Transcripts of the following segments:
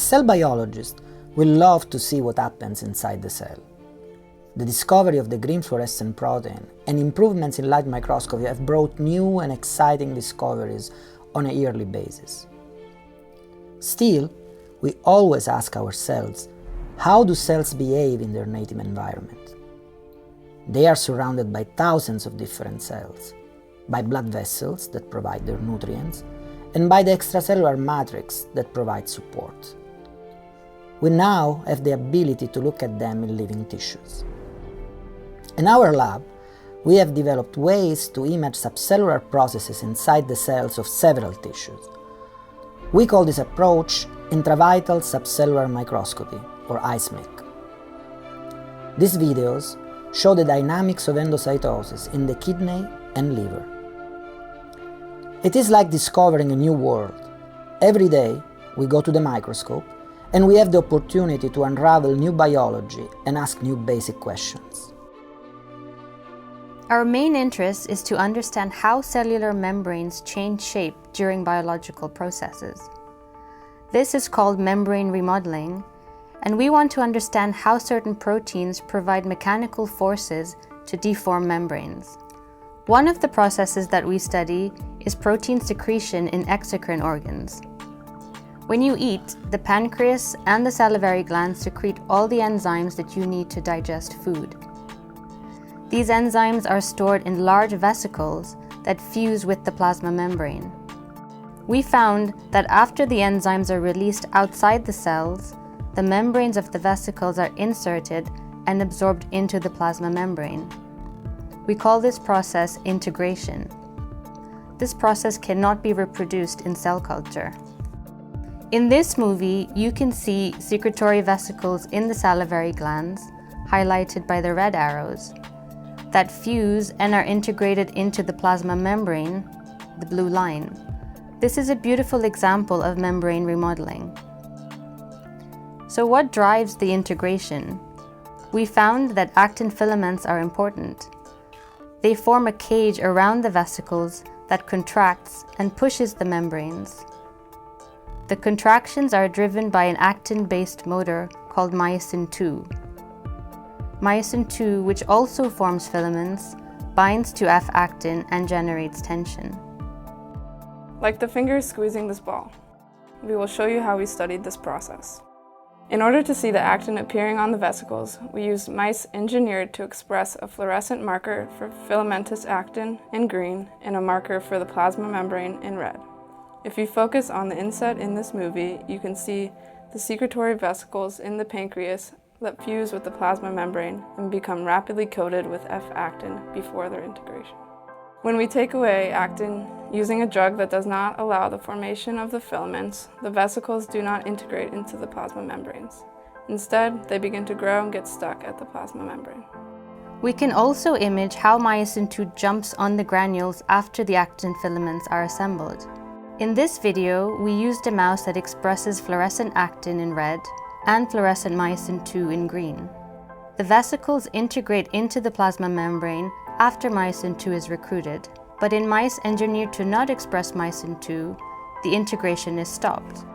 cell biologist will love to see what happens inside the cell. The discovery of the green fluorescent protein and improvements in light microscopy have brought new and exciting discoveries on a yearly basis. Still, we always ask ourselves, how do cells behave in their native environment? They are surrounded by thousands of different cells, by blood vessels that provide their nutrients, and by the extracellular matrix that provides support. We now have the ability to look at them in living tissues. In our lab, we have developed ways to image subcellular processes inside the cells of several tissues. We call this approach Intravital Subcellular Microscopy, or ISMIC. These videos show the dynamics of endocytosis in the kidney and liver. It is like discovering a new world. Every day, we go to the microscope and we have the opportunity to unravel new biology and ask new basic questions. Our main interest is to understand how cellular membranes change shape during biological processes. This is called membrane remodeling, and we want to understand how certain proteins provide mechanical forces to deform membranes. One of the processes that we study is protein secretion in exocrine organs. When you eat, the pancreas and the salivary glands secrete all the enzymes that you need to digest food. These enzymes are stored in large vesicles that fuse with the plasma membrane. We found that after the enzymes are released outside the cells, the membranes of the vesicles are inserted and absorbed into the plasma membrane. We call this process integration. This process cannot be reproduced in cell culture. In this movie, you can see secretory vesicles in the salivary glands, highlighted by the red arrows, that fuse and are integrated into the plasma membrane, the blue line. This is a beautiful example of membrane remodeling. So what drives the integration? We found that actin filaments are important. They form a cage around the vesicles that contracts and pushes the membranes. The contractions are driven by an actin-based motor called myosin II. Myosin II, which also forms filaments, binds to F-actin and generates tension. Like the fingers squeezing this ball, we will show you how we studied this process. In order to see the actin appearing on the vesicles, we used mice engineered to express a fluorescent marker for filamentous actin in green and a marker for the plasma membrane in red. If you focus on the inset in this movie, you can see the secretory vesicles in the pancreas that fuse with the plasma membrane and become rapidly coated with F-actin before their integration. When we take away actin using a drug that does not allow the formation of the filaments, the vesicles do not integrate into the plasma membranes. Instead, they begin to grow and get stuck at the plasma membrane. We can also image how myosin II jumps on the granules after the actin filaments are assembled. In this video, we used a mouse that expresses fluorescent actin in red and fluorescent myosin II in green. The vesicles integrate into the plasma membrane after myosin II is recruited, but in mice engineered to not express myosin II, the integration is stopped.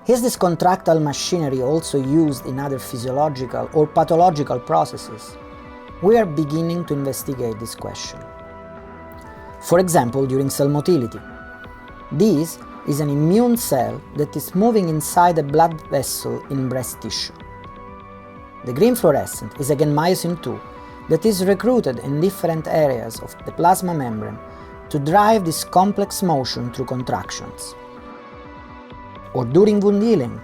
Is this contractile machinery also used in other physiological or pathological processes? We are beginning to investigate this question. For example, during cell motility. This is an immune cell that is moving inside a blood vessel in breast tissue. The green fluorescent is again myosin II that is recruited in different areas of the plasma membrane to drive this complex motion through contractions. Or during wound healing.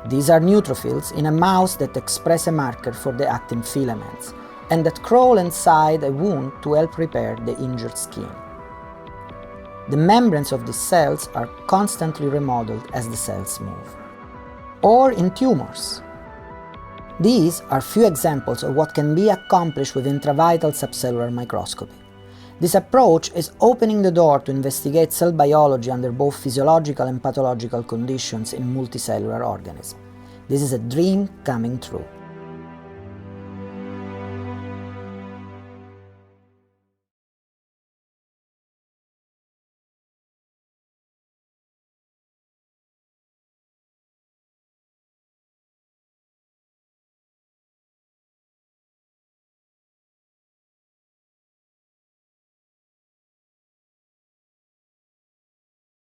These are neutrophils in a mouse that express a marker for the actin filaments and that crawl inside a wound to help repair the injured skin. The membranes of these cells are constantly remodeled as the cells move. Or in tumors. These are few examples of what can be accomplished with intravital subcellular microscopy. This approach is opening the door to investigate cell biology under both physiological and pathological conditions in multicellular organisms. This is a dream coming true.